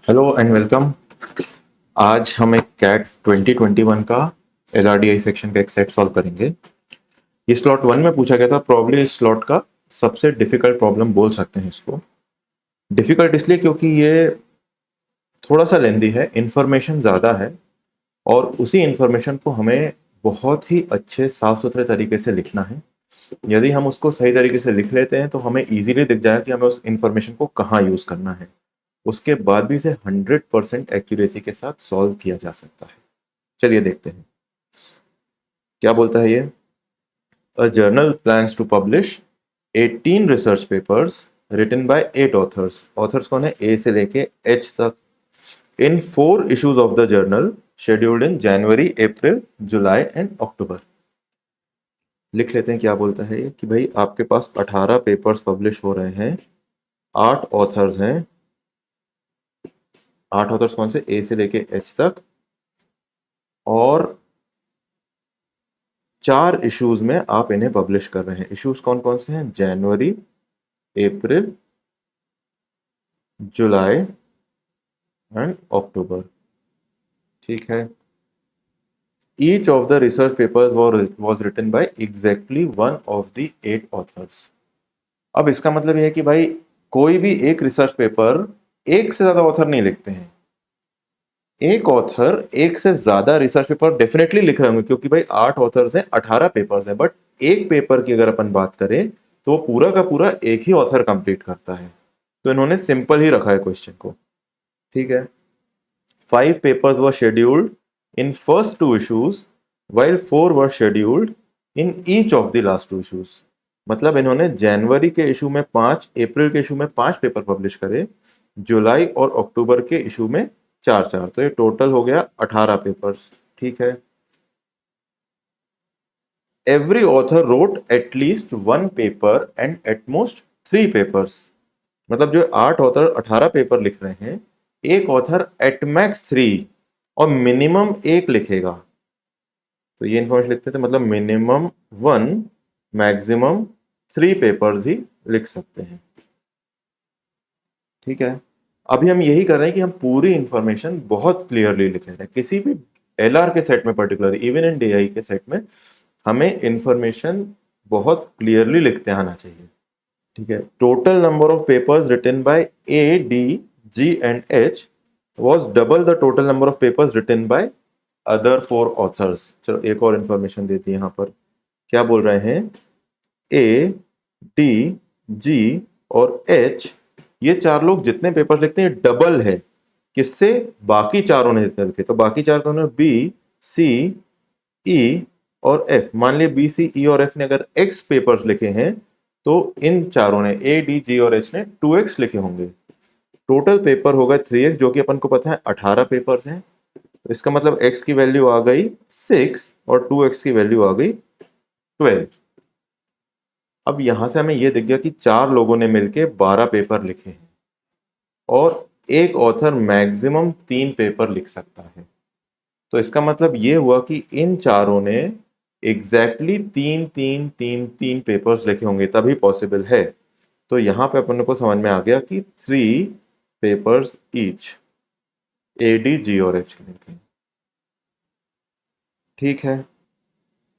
Hello and welcome. आज हम एक कैट 2021 का LRDI सेक्शन का एक सेट सॉल्व करेंगे। ये स्लॉट 1 में पूछा गया था, प्रॉब्ली इस स्लॉट का सबसे डिफिकल्ट प्रॉब्लम बोल सकते हैं इसको। डिफिकल्ट इसलिए क्योंकि ये थोड़ा सा लेंदी है, इंफॉर्मेशन ज़्यादा है और उसी इंफॉर्मेशन को हमें बहुत ही अच्छे साफ सुथरे तरीके से लिखना है। यदि हम उसको सही तरीके से लिख लेते हैं तो हमें इजीली दिख जाएगा कि हमें उस इंफॉर्मेशन को कहाँ यूज़ करना है। उसके बाद भी इसे 100% एक्यूरेसी के साथ सॉल्व किया जा सकता है। चलिए देखते हैं क्या बोलता है ये। A journal plans to publish 18 research papers written by 8 authors. Authors कौन है? ए से लेके एच तक। In 4 issues of the journal scheduled in January, April, July and October. लिख लेते हैं क्या बोलता है ये कि भाई आपके पास 18 पेपर्स पब्लिश हो रहे हैं, 8 ऑथर्स हैं। 8 ऑथर्स कौन से? ए से लेके एच तक। और 4 इश्यूज में आप इन्हें पब्लिश कर रहे हैं। इश्यूज कौन कौन से हैं? January, April, July and October. ठीक है। Each of the research papers was written by exactly one of the 8 authors. अब इसका मतलब यह है कि भाई कोई भी एक रिसर्च पेपर एक से ज्यादा ऑथर नहीं लिखते हैं। एक ऑथर एक से ज्यादा रिसर्च पेपर डेफिनेटली लिख रहे होंगे क्योंकि भाई 8 ऑथर्स हैं, 18 पेपर्स हैं। बट एक पेपर की अगर अपन बात करें तो वो पूरा का पूरा एक ही ऑथर कंप्लीट करता है। तो इन्होंने सिंपल ही रखा है क्वेश्चन को। ठीक है। 5 papers were scheduled in first 2 issues while 4 were scheduled in each of the last 2 issues। मतलब इन्होंने जनवरी के इशू में 5, अप्रैल के इशू में 5 पेपर पब्लिश करे, जुलाई और अक्टूबर के इशू में 4-4। तो ये टोटल हो गया 18 पेपर्स। ठीक है। Every author wrote at least 1 paper and at most 3 papers. मतलब जो 8 ऑथर 18 पेपर लिख रहे हैं, एक ऑथर एट मैक्स 3 और मिनिमम 1 लिखेगा। तो ये इंफॉर्मेशन लिखते थे, मतलब मिनिमम 1, मैक्सिमम 3 पेपर्स ही लिख सकते हैं। ठीक है। अभी हम यही कर रहे हैं कि हम पूरी इंफॉर्मेशन बहुत क्लियरली लिख रहे हैं। किसी भी LR के सेट में, पर्टिकुलर इवन इन DI के सेट में, हमें इंफॉर्मेशन बहुत क्लियरली लिखते आना चाहिए। ठीक है। Total number of papers written by A, D, G and H was double the total number of papers written by other 4 authors। चलो एक और इंफॉर्मेशन देती है यहाँ पर। क्या बोल रहे हैं? A, D, G और H, ये 4 लोग जितने पेपर्स लिखते हैं डबल है किससे? बाकी चारों ने जितने लिखे। तो बाकी 4 कौन है? B, C, E और F। मान लिया B, C, E और F ने अगर X पेपर्स लिखे हैं तो इन चारों ने A, D, G और H ने 2X लिखे होंगे। टोटल पेपर होगा 3X, जो कि अपन को पता है 18 पेपर्स हैं। तो इसका मतलब X की वैल्यू आ गई 6 और 2X की वैल्यू आ गई 12। अब यहां से हमें यह दिख गया कि 4 लोगों ने मिलके 12 पेपर लिखे हैं और एक ऑथर मैक्सिमम 3 पेपर लिख सकता है। तो इसका मतलब ये हुआ कि इन चारों ने एग्जैक्टली 3 पेपर्स लिखे होंगे, तभी पॉसिबल है। तो यहां पे अपन को समझ में आ गया कि 3 papers each, A, D, G और H के लिखे। ठीक है।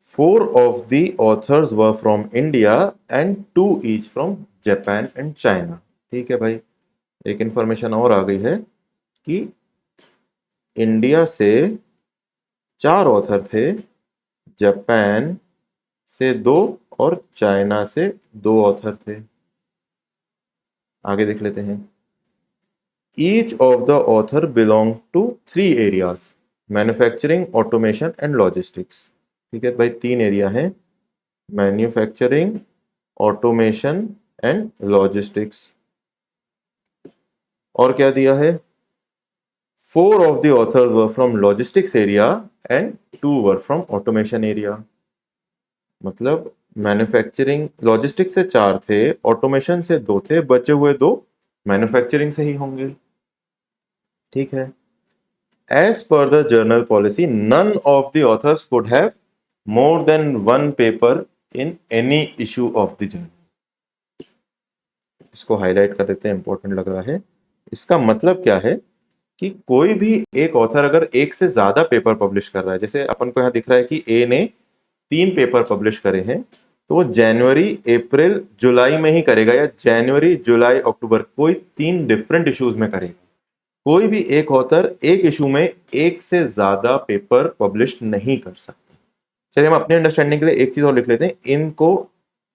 4 of the authors were from India and 2 each from Japan and China। ठीक है भाई, एक इंफॉर्मेशन और आ गई है कि इंडिया से 4 ऑथर थे, जापान से 2 और चाइना से 2 ऑथर थे। आगे देख लेते हैं। Each of the author belong to 3 areas, manufacturing, automation and logistics. ठीक है भाई, 3 एरिया हैं, मैन्युफैक्चरिंग, ऑटोमेशन एंड लॉजिस्टिक्स। और क्या दिया है? 4 of the authors were from logistics area and 2 were from automation area। मतलब मैन्युफैक्चरिंग, लॉजिस्टिक्स से 4 थे, ऑटोमेशन से 2 थे, बचे हुए 2 मैन्युफैक्चरिंग से ही होंगे। ठीक है। As per the journal policy none of the authors could have more than 1 paper in any issue of the journal. इसको हाईलाइट कर देते हैं, इंपॉर्टेंट लग रहा है। इसका मतलब क्या है कि कोई भी एक ऑथर अगर एक से ज्यादा पेपर पब्लिश कर रहा है, जैसे अपन को यहाँ दिख रहा है कि ए ने 3 पेपर पब्लिश करे हैं, तो वो जनवरी अप्रैल जुलाई में ही करेगा, या जनवरी जुलाई अक्टूबर, कोई 3 डिफरेंट इश्यूज में करेगा। कोई भी एक ऑथर एक इशू में एक से ज्यादा पेपर पब्लिश नहीं कर सकता। चलिए हम अपने अंडरस्टैंडिंग के लिए एक चीज और लिख लेते हैं, इनको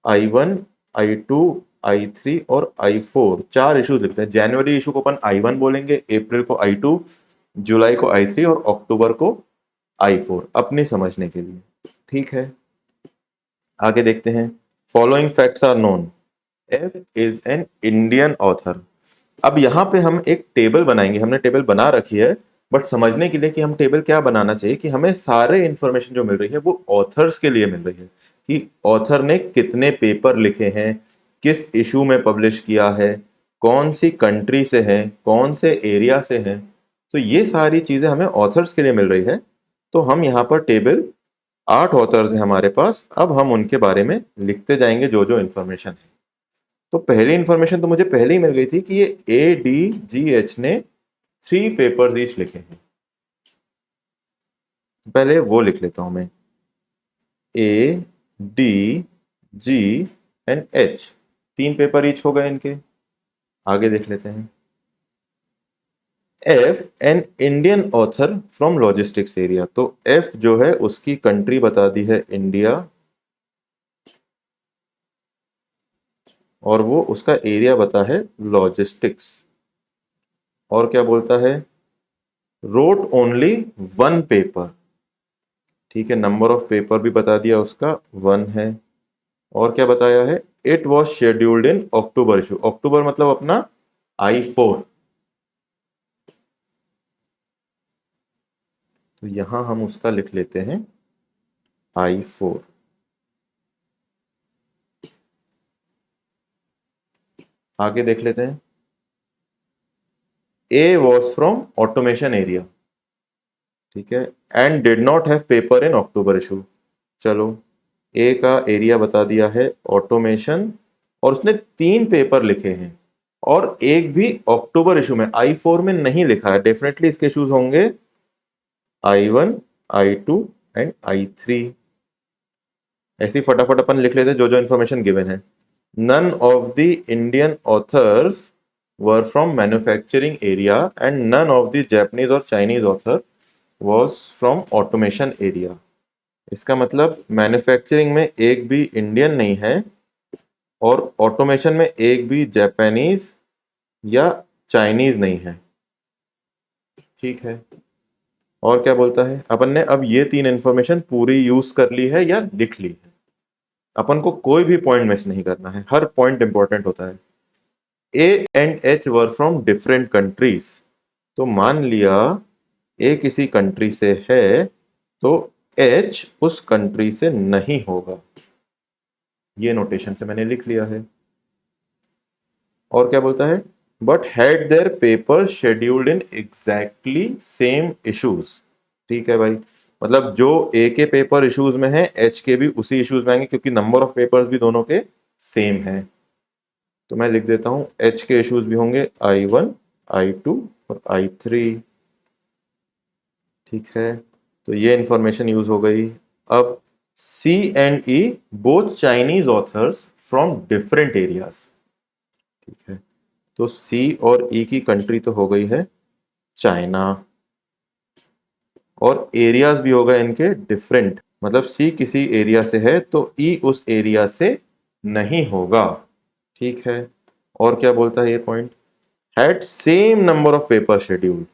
I1, I2, I3 और I4 4 इश्यूज लिखते हैं। जनवरी इशू को अपन I1 बोलेंगे, अप्रैल को I2, जुलाई को I3 और अक्टूबर को I4, अपनी समझने के लिए। ठीक है, आगे देखते हैं। Following facts are known, F is an Indian author. अब यहाँ पे हम एक टेबल बनाएंगे, हमने टेबल बना रखी है, बट समझने के लिए कि हम टेबल क्या बनाना चाहिए, कि हमें सारे इंफॉर्मेशन जो मिल रही है वो ऑथर्स के लिए मिल रही है, कि ऑथर ने कितने पेपर लिखे हैं, किस इशू में पब्लिश किया है, कौन सी कंट्री से है, कौन से एरिया से है। तो ये सारी चीजें हमें ऑथर्स के लिए मिल रही है। तो हम यहाँ पर टेबल 8 ऑथर्स हैं हमारे पास, अब हम उनके बारे में लिखते जाएंगे जो जो इन्फॉर्मेशन है। तो पहली इंफॉर्मेशन तो मुझे पहले ही मिल गई थी कि ये ADGH ने 3 पेपर्स ईच लिखे हैं। पहले वो लिख लेता हूं मैं, ADGH 3 पेपर ईच हो गए इनके। आगे देख लेते हैं। F N Indian author from logistics area, तो F जो है उसकी कंट्री बता दी है इंडिया, और वो उसका एरिया बता है लॉजिस्टिक्स। और क्या बोलता है, रोट ओनली 1 पेपर। ठीक है, नंबर ऑफ पेपर भी बता दिया उसका 1 है। और क्या बताया है, it was scheduled in October issue, अक्टूबर मतलब अपना I4। तो यहां हम उसका लिख लेते हैं I4। आगे देख लेते हैं। A was from automation area, ठीक है, and did not have paper in October issue. चलो, ए का एरिया बता दिया है ऑटोमेशन, और उसने 3 पेपर लिखे हैं, और एक भी अक्टूबर इशू में I4 में नहीं लिखा है। डेफिनेटली इसके इश्यूज होंगे I1, I2 एंड I3। ऐसे फटाफट अपन लिख लेते जो जो इन्फॉर्मेशन गिवन है। None of the Indian authors were from manufacturing area and none of the Japanese और Chinese author was from automation area. इसका मतलब मैन्युफैक्चरिंग में एक भी इंडियन नहीं है, और ऑटोमेशन में एक भी जापानीज या चाइनीज नहीं है। ठीक है, और क्या बोलता है, अपन ने अब ये 3 इंफॉर्मेशन पूरी यूज कर ली है या लिख ली है। अपन को कोई भी पॉइंट मिस नहीं करना है, हर पॉइंट इंपॉर्टेंट होता है। A and H were from different countries, तो मान लिया ए किसी कंट्री से है, तो एच उस कंट्री से नहीं होगा। ये नोटेशन से मैंने लिख लिया है। और क्या बोलता है, but had there paper scheduled in exactly same issues. ठीक है भाई, मतलब जो ए के पेपर इश्यूज में है, एच के भी उसी इश्यूज में आएंगे, क्योंकि नंबर ऑफ पेपर्स भी दोनों के सेम है। तो मैं लिख देता हूं, एच के इश्यूज भी होंगे I1, I2 और I3। ठीक है, तो ये इंफॉर्मेशन यूज हो गई। अब C and E both Chinese authors from different areas. ठीक है, तो C और E की कंट्री तो हो गई है चाइना, और एरियाज भी हो गए इनके डिफरेंट, मतलब C किसी एरिया से है तो E उस एरिया से नहीं होगा। ठीक है, और क्या बोलता है ये point, had same number of paper schedule.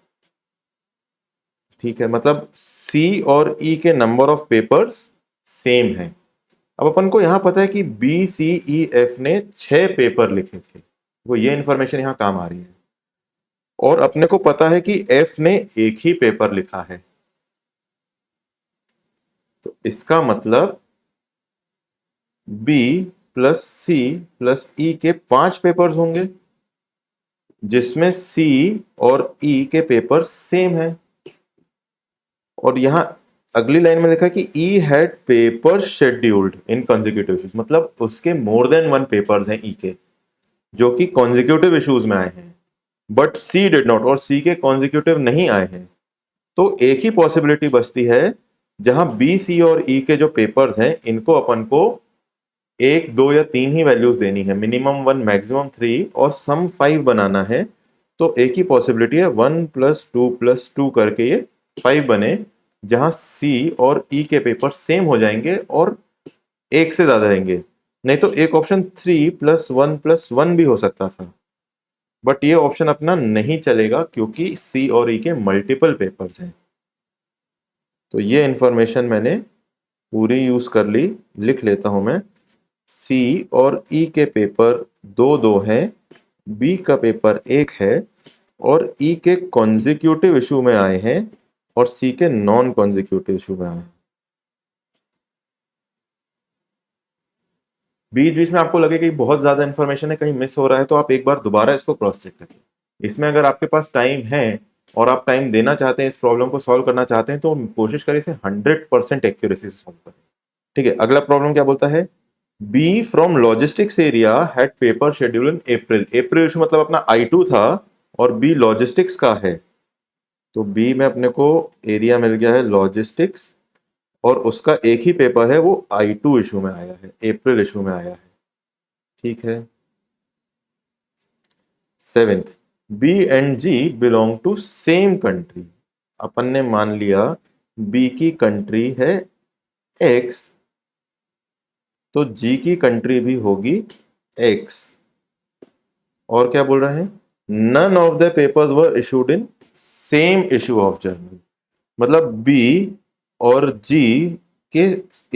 ठीक है, मतलब C और E के नंबर ऑफ पेपर्स सेम है। अब अपन को यहां पता है कि BCEF ने 6 पेपर लिखे थे, वो ये इंफॉर्मेशन यहां काम आ रही है। और अपने को पता है कि F ने एक ही पेपर लिखा है, तो इसका मतलब B plus C plus E के 5 पेपर्स होंगे, जिसमें C और E के पेपर सेम है। और यहां अगली लाइन में लिखा कि E had paper scheduled in consecutive issues, मतलब उसके मोर देन 1 पेपर्स हैं E के, जो कि कॉन्जिक्यूटिव इश्यूज में आए हैं। बट सी डिड नॉट, और सी के कॉन्जिक्यूटिव नहीं आए हैं, तो एक ही पॉसिबिलिटी बचती है जहां बी, सी और ई के जो पेपर्स हैं इनको अपन को 1, 2 या 3 ही वैल्यूज देनी है, मिनिमम 1 मैक्सिमम 3 और सम 5 बनाना है। तो एक ही पॉसिबिलिटी है 1 + 2 + 2 करके ये 5 बने, जहां सी और ई के पेपर सेम हो जाएंगे और एक से ज्यादा रहेंगे। नहीं तो एक ऑप्शन 3 + 1 + 1 भी हो सकता था, बट ये ऑप्शन अपना नहीं चलेगा क्योंकि सी और ई के मल्टीपल पेपर्स हैं। तो ये इंफॉर्मेशन मैंने पूरी यूज कर ली, लिख लेता हूं मैं। सी और ई के पेपर 2 हैं, बी का पेपर 1 है, और ई के कॉन्जिक्यूटिव इशू में आए हैं और सी के नॉन कॉन्जिक्यूटिव इशू में आए हैं। बीच बीच में आपको लगे कि बहुत ज्यादा इंफॉर्मेशन है, कहीं मिस हो रहा है, तो आप एक बार दोबारा इसको क्रॉस चेक करिए। इसमें अगर आपके पास टाइम है और आप टाइम देना चाहते हैं, इस प्रॉब्लम को सॉल्व करना चाहते हैं, तो कोशिश करें इसे 100% एक्यूरेसी से सॉल्व करें। ठीक है, अगला प्रॉब्लम क्या बोलता है? B from logistics area had paper schedule in April. April issue मतलब अपना I2 था और बी लॉजिस्टिक्स का है, तो बी में अपने को एरिया मिल गया है लॉजिस्टिक्स, और उसका एक ही पेपर है, वो I2 इशू में आया है, अप्रैल इशू में आया है। ठीक है। 7th, B and G belong to same country. अपन ने मान लिया बी की कंट्री है X, तो जी की कंट्री भी होगी X। और क्या बोल रहे हैं? None of the papers were issued in same issue of journal. मतलब बी और जी के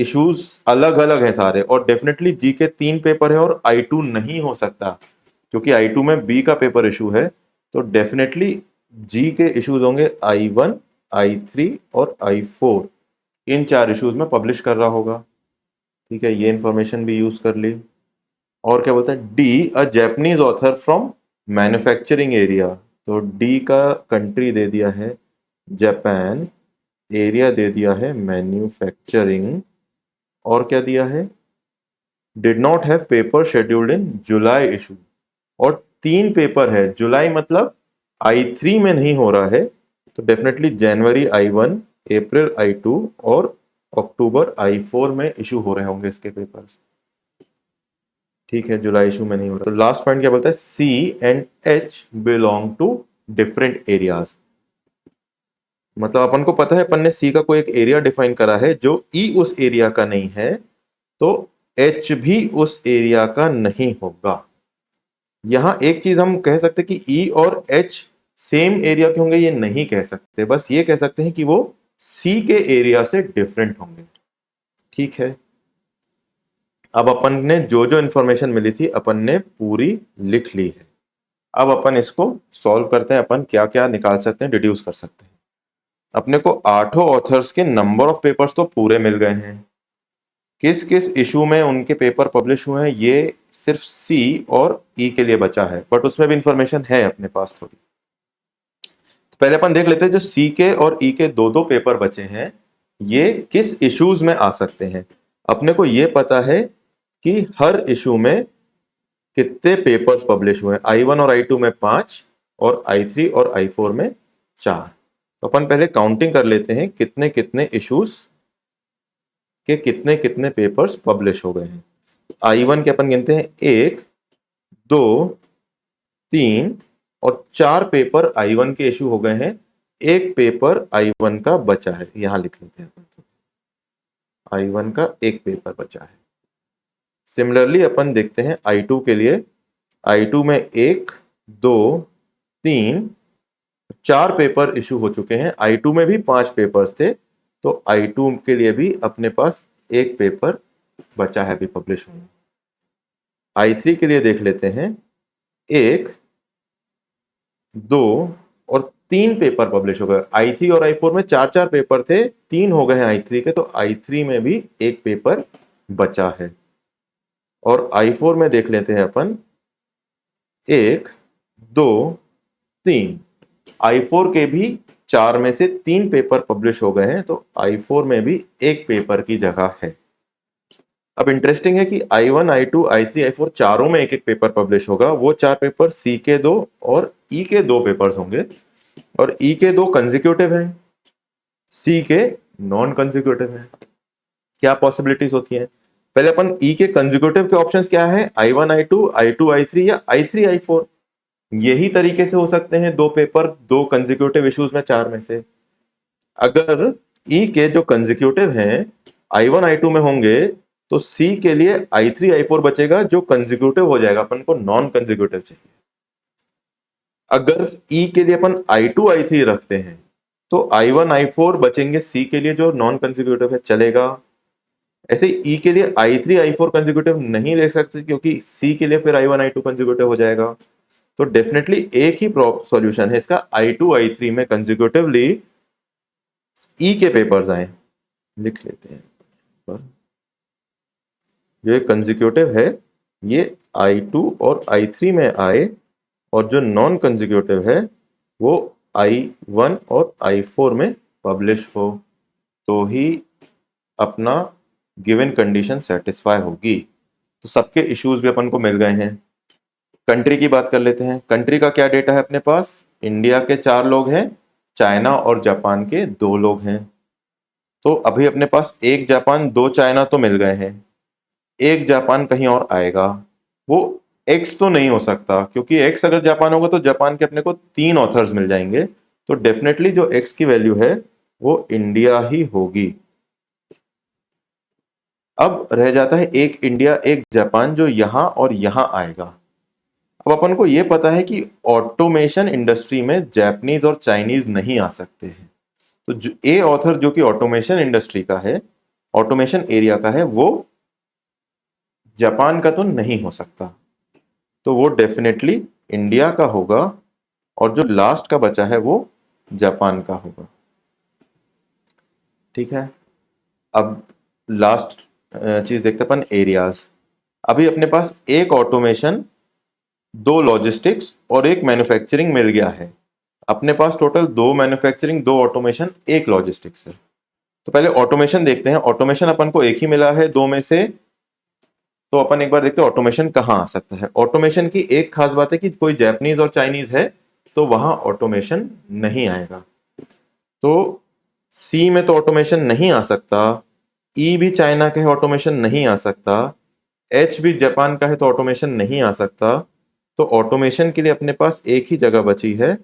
इश्यूज अलग अलग हैं सारे, और डेफिनेटली जी के 3 पेपर है और I2 नहीं हो सकता, क्योंकि I2 में बी का पेपर इशू है, तो डेफिनेटली जी के इश्यूज होंगे I1, I3 और I4। इन 4 इश्यूज में पब्लिश कर रहा होगा। ठीक है, ये इंफॉर्मेशन भी यूज कर ली। और क्या बोलता है? D a Japanese author from manufacturing area. तो डी का कंट्री दे दिया है जापान, एरिया दे दिया है मैन्युफैक्चरिंग, और क्या दिया है? Did not have paper scheduled in July issue. और 3 पेपर है, जुलाई मतलब I3 में नहीं हो रहा है, तो डेफिनेटली जनवरी I1, अप्रैल I2 और अक्टूबर I4 में इशू हो रहे होंगे इसके पेपर्स। ठीक है, जुलाई इशू में नहीं हो रहा। तो लास्ट पॉइंट क्या बोलता है? C and H belong to different areas. मतलब अपन को पता है, अपन ने सी का कोई एक एरिया डिफाइन करा है जो ई उस एरिया का नहीं है, तो एच भी उस एरिया का नहीं होगा। यहां एक चीज हम कह सकते कि ई और एच सेम एरिया के होंगे, ये नहीं कह सकते, बस ये कह सकते हैं कि वो सी के एरिया से डिफरेंट होंगे। ठीक है, अब अपन ने जो जो इंफॉर्मेशन मिली थी अपन ने पूरी लिख ली है। अब अपन इसको सॉल्व करते हैं, अपन क्या क्या निकाल सकते हैं, डिड्यूस कर सकते हैं। अपने को 8 ऑथर्स के नंबर ऑफ पेपर्स तो पूरे मिल गए हैं। किस किस इशू में उनके पेपर पब्लिश हुए हैं ये सिर्फ सी और ई के लिए बचा है, बट उसमें भी इंफॉर्मेशन है अपने पास थोड़ी। तो पहले अपन देख लेते हैं जो सी के और ई के 2 पेपर बचे हैं, ये किस इश्यूज में आ सकते हैं। अपने को ये पता है कि हर इशू में कितने पेपर्स पब्लिश हुए हैं। I1 और I2 में 5 और I3 और I4 में 4। तो अपन पहले काउंटिंग कर लेते हैं कितने कितने इश्यूज के कितने कितने पेपर्स पब्लिश हो गए हैं। I1 के अपन गिनते हैं 1, 2, 3 और 4 पेपर I1 के इशू हो गए हैं, एक पेपर I1 का बचा है, यहां लिख लेते हैं। I1 का एक पेपर बचा है। सिमिलरली अपन देखते हैं I2 के लिए। I2 में 1, 2, 3, 4 पेपर इशू हो चुके हैं। I2 में भी 5 पेपर्स थे, तो I2 के लिए भी अपने पास एक पेपर बचा है अभी पब्लिश होना। I3 के लिए देख लेते हैं, 1, 2 और 3 पेपर पब्लिश हो गए। I3 और I4 में 4 पेपर थे, 3 हो गए हैं I3 के, तो I3 में भी एक पेपर बचा है। और I4 में देख लेते हैं अपन, 1, 2, 3। I4 के भी 4 में से 3 पेपर पब्लिश हो गए हैं, तो I4 में भी एक पेपर की जगह है। अब इंटरेस्टिंग है कि I1, I2, I3, I4 चारों में एक एक पेपर पब्लिश होगा। वो 4 पेपर सी के 2 और ई के 2 पेपर्स होंगे, और ई के 2 कंसेक्यूटिव हैं, सी के नॉन कंसेक्यूटिव हैं। क्या पॉसिबिलिटीज होती हैं? पहले अपन ई के कंसेक्यूटिव के ऑप्शंस क्या है? I1, I2, I2, I3 या I3, I4। यही तरीके से हो सकते हैं दो पेपर, दो कंसेक्यूटिव इश्यूज में, चार में से। अगर ई के जो कंसेक्यूटिव हैं I1, I2 में होंगे, तो सी के लिए I3, I4 बचेगा जो कंसेक्यूटिव हो जाएगा, अपन को नॉन कंसेक्यूटिव चाहिए। अगर ई के लिए अपन I2, I3 रखते हैं तो I1, I4 बचेंगे सी के लिए जो नॉन कंसेक्यूटिव है, चलेगा। ऐसे ई के लिए I3, I4 कंसेक्यूटिव नहीं ले सकते क्योंकि सी के लिए फिर I1, I2 कंसेक्यूटिव हो जाएगा। तो डेफिनेटली एक ही सॉल्यूशन है इसका, I2, I3 में कंसेक्यूटिवली ई के पेपर्स आए। लिख लेते हैं पर जो कंसेक्यूटिव है ये I2 और I3 में आए, और जो नॉन कंसेक्यूटिव है वो I1 और I4 में पब्लिश हो, तो ही अपना गिवन कंडीशन सेटिस्फाई होगी। तो सबके इश्यूज भी अपन को मिल गए हैं। कंट्री की बात कर लेते हैं। कंट्री का क्या डेटा है अपने पास? इंडिया के 4 लोग हैं, चाइना और जापान के 2 लोग हैं। तो अभी अपने पास एक जापान, 2 चाइना तो मिल गए हैं, एक जापान कहीं और आएगा। वो एक्स तो नहीं हो सकता, क्योंकि एक्स अगर जापान होगा तो जापान के अपने को 3 ऑथर्स मिल जाएंगे। तो डेफिनेटली जो एक्स की वैल्यू है वो इंडिया ही होगी। अब रह जाता है एक इंडिया, एक जापान, जो यहां और यहां आएगा। अब अपन को यह पता है कि ऑटोमेशन इंडस्ट्री में जापानीज और चाइनीज नहीं आ सकते हैं। तो ए ऑथर जो कि ऑटोमेशन इंडस्ट्री का है, ऑटोमेशन एरिया का है, वो जापान का तो नहीं हो सकता। तो वो डेफिनेटली इंडिया का होगा, और जो लास्ट का बचा है वो जापान का होगा। ठीक है, अब लास्ट चीज देखते अपन, एरियाज। अभी अपने पास एक ऑटोमेशन, 2 लॉजिस्टिक्स और एक मैन्युफैक्चरिंग मिल गया है। अपने पास टोटल 2 मैन्युफैक्चरिंग, 2 ऑटोमेशन, 1 लॉजिस्टिक्स है। तो पहले ऑटोमेशन देखते हैं। ऑटोमेशन अपन को एक ही मिला है 2 में से, तो अपन एक बार देखते हैं ऑटोमेशन कहाँ आ सकता है। ऑटोमेशन की एक खास बात है कि कोई जापानीज और चाइनीज है तो वहां ऑटोमेशन नहीं आएगा। तो सी में तो ऑटोमेशन नहीं आ सकता, ई भी चाइना का है, ऑटोमेशन नहीं आ सकता, एच भी जापान का है तो ऑटोमेशन नहीं आ सकता। तो ऑटोमेशन के लिए अपने पास एक ही जगह बची है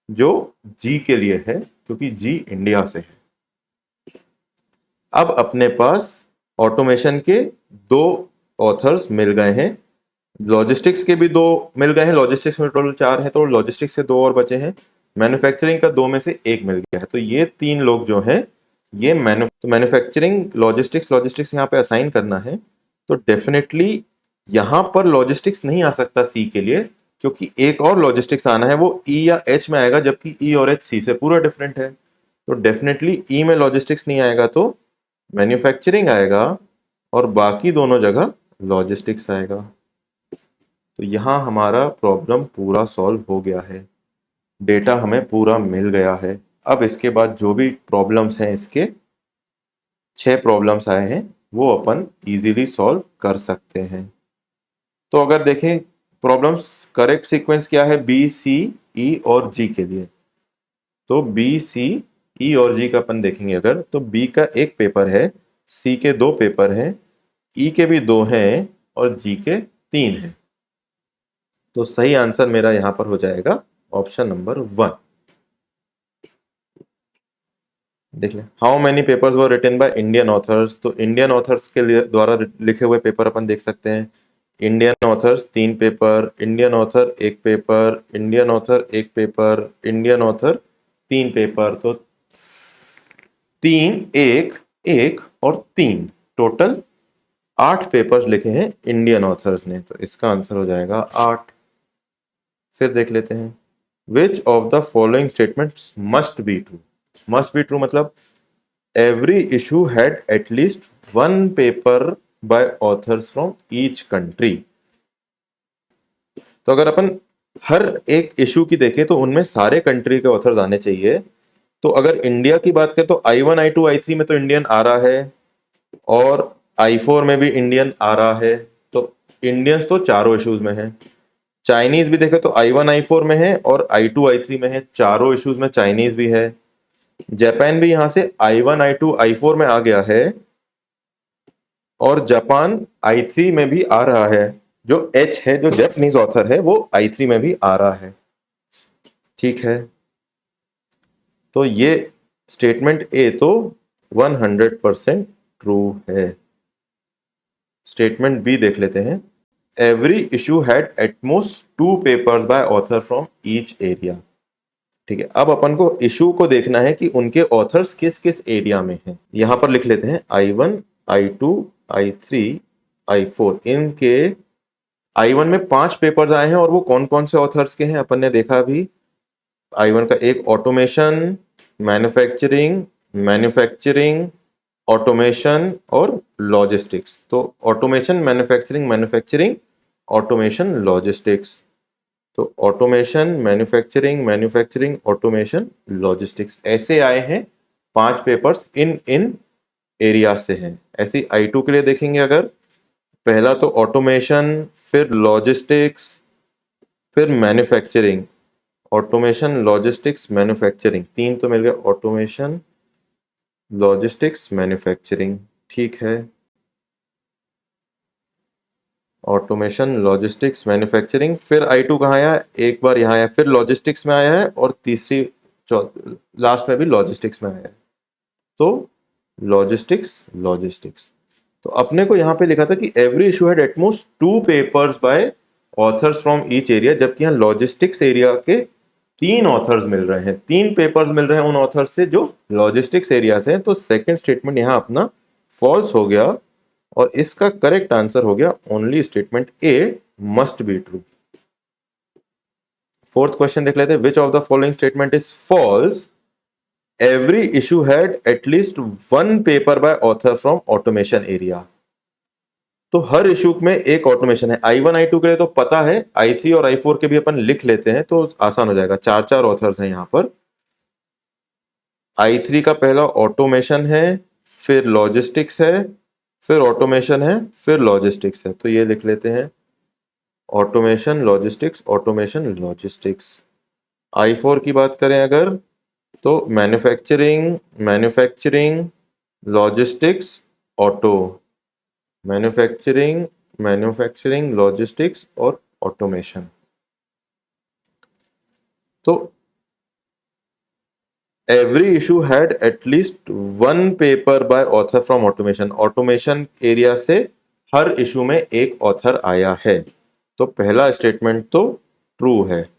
जो जी के लिए है, क्योंकि जी इंडिया से है। अब अपने पास ऑटोमेशन के 2 ऑथर्स मिल गए हैं, लॉजिस्टिक्स के भी 2 मिल गए हैं। लॉजिस्टिक्स में टोटल 4 है, तो लॉजिस्टिक्स से 2 और बचे हैं। मैन्युफैक्चरिंग का 2 में से 1 मिल गया है। तो ये 3 लोग जो हैं ये मैन्युफैक्चरिंग, लॉजिस्टिक्स यहाँ पे असाइन करना है। तो डेफिनेटली यहाँ पर लॉजिस्टिक्स नहीं आ सकता सी के लिए, क्योंकि एक और लॉजिस्टिक्स आना है, वो ई या एच में आएगा, जबकि ई और एच सी से पूरा डिफरेंट है। तो डेफिनेटली ई में लॉजिस्टिक्स नहीं आएगा तो मैन्युफैक्चरिंग आएगा, और बाकी दोनों जगह लॉजिस्टिक्स आएगा। तो यहाँ हमारा प्रॉब्लम पूरा सॉल्व हो गया है, डेटा हमें पूरा मिल गया है। अब इसके बाद जो भी प्रॉब्लम्स हैं, इसके 6 प्रॉब्लम्स आए हैं, वो अपन इजीली सॉल्व कर सकते हैं। तो अगर देखें प्रॉब्लम्स, करेक्ट सीक्वेंस क्या है बी, सी, ई और जी के लिए, तो बी, सी, ई और जी का अपन देखेंगे अगर, तो बी का एक पेपर है, सी के 2 पेपर हैं, ई के भी 2 हैं, और जी के 3 हैं। तो सही आंसर मेरा यहां पर हो जाएगा ऑप्शन नंबर 1। देख लें, how many papers were written by Indian authors. तो इंडियन ऑथर्स के द्वारा लिखे हुए पेपर अपन देख सकते हैं। Indian authors 3 paper, Indian author 1 paper, Indian author 1 paper, Indian author 3 paper. तो 3, 1, 1 और 3, टोटल 8 पेपर्स लिखे हैं इंडियन ऑथर्स ने। तो इसका आंसर हो जाएगा 8। फिर देख लेते हैं, which of the following statements must be true. Must be true मतलब every issue had at least 1 paper by authors from each country. तो अगर अपन हर एक इशू की देखें तो उनमें सारे कंट्री के ऑथर्स आने चाहिए। तो अगर इंडिया की बात करें तो I1, I2, I3 में तो इंडियन आ रहा है, और I4 में भी इंडियन आ रहा है, तो इंडियंस तो चारों इश्यूज में है। चाइनीज भी देखे तो I1 I4 में है और I2 I3 में है, चारों इश्यूज में चाइनीज भी है। जापान भी यहां से I1 I2 I4 में आ गया है और जापान I3 में भी आ रहा है। जो H है, जो जापानीज ऑथर है, वो I3 में भी आ रहा है। ठीक है, तो ये स्टेटमेंट ए तो 100% ट्रू है। स्टेटमेंट बी देख लेते हैं। Every issue had at most 2 papers by author from each area. ठीक है, अब अपन को इशू को देखना है कि उनके ऑथर्स किस किस एरिया में हैं। यहां पर लिख लेते हैं I1 I2 I3 I4। इनके I1 में 5 पेपर्स आए हैं और वो कौन कौन से ऑथर्स के हैं अपन ने देखा अभी। I1 का एक ऑटोमेशन, मैन्युफैक्चरिंग, ऑटोमेशन और लॉजिस्टिक्स। तो ऑटोमेशन, मैन्युफैक्चरिंग, ऑटोमेशन, लॉजिस्टिक्स। तो ऑटोमेशन, मैन्युफैक्चरिंग, ऑटोमेशन, लॉजिस्टिक्स, ऐसे आए हैं 5 पेपर्स इन इन एरिया से हैं। ऐसे I2 के लिए देखेंगे अगर, पहला तो ऑटोमेशन, फिर लॉजिस्टिक्स, फिर मैन्युफैक्चरिंग। ऑटोमेशन, लॉजिस्टिक्स, मैन्युफैक्चरिंग, 3 तो मिल गया। Automation, logistics, manufacturing. ठीक है, ऑटोमेशन, लॉजिस्टिक्स, मैन्युफैक्चरिंग। फिर I2 कहाँ आया, एक बार यहाँ आया, फिर लॉजिस्टिक्स में आया है और तीसरी लास्ट में भी लॉजिस्टिक्स में आया है। तो लॉजिस्टिक्स। तो अपने को यहाँ पे लिखा था कि every issue had at most 2 papers by authors from each area, जबकि यहाँ लॉजिस्टिक्स एरिया के 3 ऑथर्स मिल रहे हैं। 3 पेपर्स मिल रहे हैं उन ऑथर्स से जो लॉजिस्टिक्स एरिया से हैं। तो सेकंड स्टेटमेंट यहाँ अपना फॉल्स हो गया और इसका करेक्ट आंसर हो गया only statement A must be true. Fourth question देख लेते हैं। Which of the following statement is false? Every issue had at least 1 paper by author from automation area. तो हर इशू में एक ऑटोमेशन है। I1 I2 के लिए तो पता है, I3 और I4 के भी अपन लिख लेते हैं तो आसान हो जाएगा। 4 ऑथर्स हैं यहां पर। I3 का पहला ऑटोमेशन है, फिर लॉजिस्टिक्स है, फिर ऑटोमेशन है, फिर लॉजिस्टिक्स है। तो ये लिख लेते हैं, automation, logistics, automation, logistics. I4 की बात करें अगर, तो manufacturing, logistics, auto. Manufacturing, logistics और ऑटोमेशन। तो every issue had at least 1 paper by author from automation. Automation area से हर इशू में एक ऑथर आया है। तो पहला स्टेटमेंट तो ट्रू है।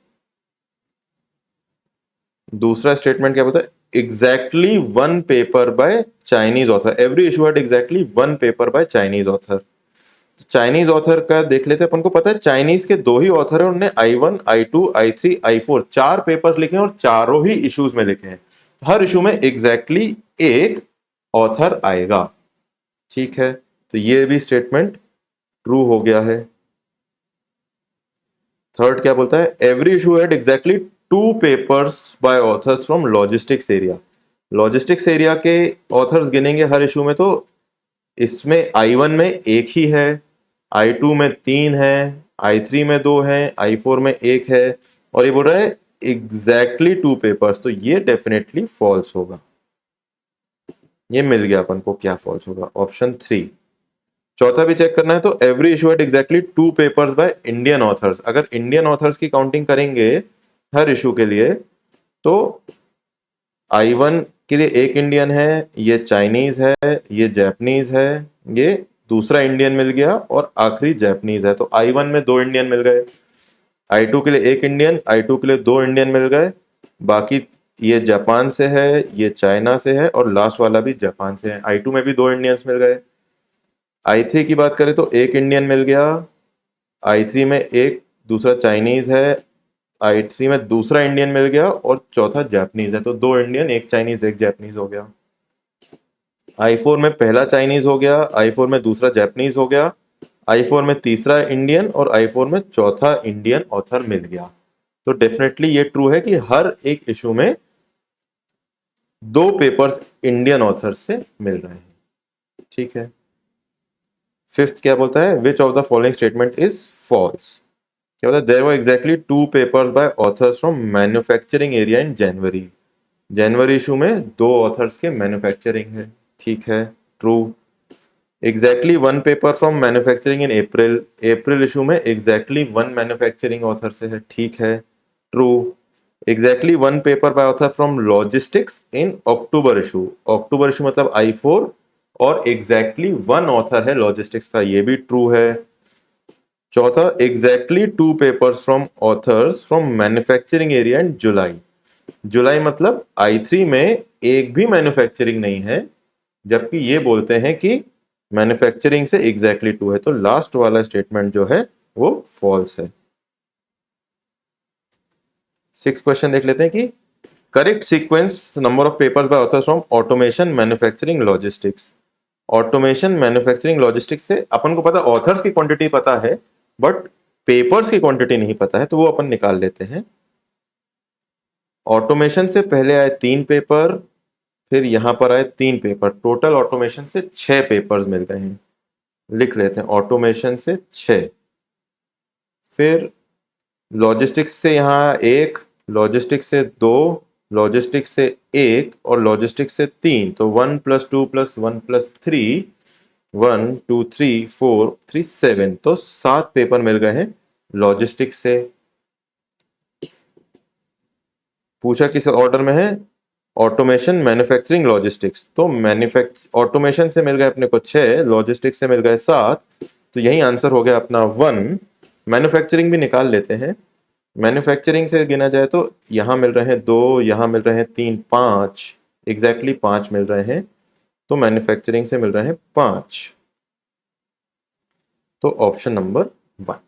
दूसरा स्टेटमेंट क्या बताए? Exactly 1 paper by Chinese author. Every issue had exactly 1 paper by Chinese author. Chinese author का देख लेते हैं। अपन को पता है चाइनीज के 2 ही ऑथर है, उन्होंने I1 I2 I3 I4 4 papers लिखे हैं और चारों ही इश्यूज में लिखे हैं। हर इशू में एग्जैक्टली एक ऑथर आएगा। ठीक है, तो ये भी स्टेटमेंट ट्रू हो गया है। थर्ड क्या बोलता है? Every issue had exactly 2 papers by authors from logistics area. Logistics area के ऑथर्स गिनेंगे हर इशू में, तो इसमें I1 में एक ही है, I2 में 3 है, I3 में 2 है, I4 में 1 है और ये बोल रहा है एग्जैक्टली 2 पेपर्स। तो ये डेफिनेटली फॉल्स होगा। ये मिल गया अपन को, क्या फॉल्स होगा? ऑप्शन 3। चौथा भी चेक करना है। तो every issue had exactly 2 papers bye Indian authors. अगर इंडियन ऑथर्स की काउंटिंग करेंगे हर इशू के लिए, तो I1 के लिए एक इंडियन है, ये चाइनीज है, ये जापानीज है, ये दूसरा इंडियन मिल गया और आखिरी जापानीज है। तो I1 में 2 इंडियन मिल गए, I2 के लिए एक इंडियन, I2 के लिए 2 इंडियन मिल गए। बाकी ये जापान से है, ये चाइना से है और लास्ट वाला भी जापान से है। I2 में भी 2 इंडियंस मिल गए। I3 की बात करें तो एक इंडियन मिल गया, I3 में एक दूसरा चाइनीज है, I3 में दूसरा इंडियन मिल गया और चौथा जापानीज है। तो 2 इंडियन, एक चाइनीज, एक जापानीज हो गया। I4 में पहला चाइनीज हो गया, I4 में दूसरा जापानीज हो गया, I4 में तीसरा इंडियन और I4 में चौथा इंडियन ऑथर मिल गया। तो डेफिनेटली ये ट्रू है कि हर एक इशू में 2 पेपर्स इंडियन ऑथर से मिल रहे हैं। ठीक है, फिफ्थ क्या बोलता है, which of the following statement is false. क्या बोलता है, there were exactly 2 papers by authors from manufacturing area in January. January issue में 2 ऑथर्स के मैन्युफैक्चरिंग है, ठीक है, true. Exactly 1 paper from manufacturing in April, April issue में exactly 1 manufacturing author से है, ठीक है, true. Exactly 1 paper by author from logistics in October issue, October issue मतलब I4, और एग्जैक्टली 1 ऑथर है लॉजिस्टिक्स का, ये भी ट्रू है। चौथा, exactly 2 papers from authors from manufacturing area in July, जुलाई मतलब I3 में एक भी मैन्युफैक्चरिंग नहीं है, जबकि ये बोलते हैं कि मैन्युफैक्चरिंग से एग्जैक्टली 2 है, तो लास्ट वाला स्टेटमेंट जो है वो फॉल्स है। 6 क्वेश्चन देख लेते हैं कि correct sequence number of papers by authors from automation manufacturing logistics. Automation manufacturing logistics से अपन को पता, ऑथर्स की क्वांटिटी पता है बट पेपर्स की क्वांटिटी नहीं पता है, तो वो अपन निकाल लेते हैं। ऑटोमेशन से पहले आए 3 पेपर, फिर यहां पर आए 3 पेपर, टोटल ऑटोमेशन से 6 पेपर्स मिल गए हैं, लिख लेते हैं ऑटोमेशन से 6। फिर लॉजिस्टिक्स से यहाँ 1, लॉजिस्टिक्स से 2, लॉजिस्टिक्स से 1 और लॉजिस्टिक्स से 3, तो 1 + 2 + 1 + 3, 1 2 3 4 3 7, तो 7 पेपर मिल गए हैं लॉजिस्टिक्स से। पूछा किस ऑर्डर में है, ऑटोमेशन मैन्युफैक्चरिंग लॉजिस्टिक्स, तो ऑटोमेशन से मिल गए अपने को 6, लॉजिस्टिक्स से मिल गए 7, तो यही आंसर हो गया अपना 1। मैन्युफैक्चरिंग भी निकाल लेते हैं, मैन्युफैक्चरिंग से गिना जाए तो यहाँ मिल रहे हैं 2, यहाँ मिल रहे हैं 3, 5, एग्जैक्टली 5 मिल रहे हैं, तो मैन्युफैक्चरिंग से मिल रहे हैं 5, तो ऑप्शन नंबर 1।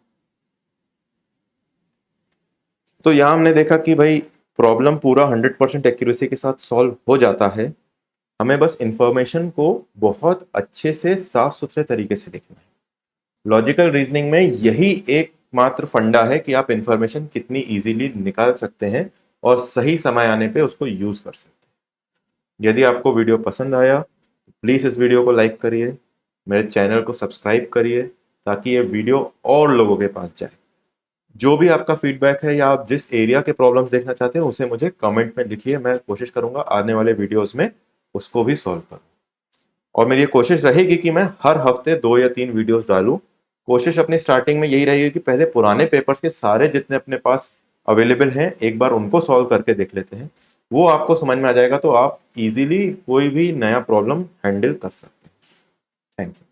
तो यहाँ हमने देखा कि भाई प्रॉब्लम पूरा 100% एक्यूरेसी के साथ सॉल्व हो जाता है, हमें बस इंफॉर्मेशन को बहुत अच्छे से साफ सुथरे तरीके से लिखना है। लॉजिकल रीजनिंग में यही एकमात्र फंडा है कि आप इंफॉर्मेशन कितनी इजीली निकाल सकते हैं और सही समय आने पे उसको यूज कर सकते हैं। यदि आपको वीडियो पसंद आया, प्लीज इस वीडियो को लाइक करिए, मेरे चैनल को सब्सक्राइब करिए ताकि ये वीडियो और लोगों के पास जाए। जो भी आपका फीडबैक है या आप जिस एरिया के प्रॉब्लम्स देखना चाहते हैं उसे मुझे कमेंट में लिखिए, मैं कोशिश करूंगा आने वाले वीडियोस में उसको भी सॉल्व करूं। और मेरी ये कोशिश रहेगी कि मैं हर हफ्ते 2 या 3 वीडियोस डालूं। कोशिश अपनी स्टार्टिंग में यही रहेगी कि पहले पुराने पेपर्स के सारे जितने अपने पास अवेलेबल हैं एक बार उनको सॉल्व करके देख लेते हैं, वो आपको समझ में आ जाएगा तो आप इजीली कोई भी नया प्रॉब्लम हैंडल कर सकते हैं। Thank you.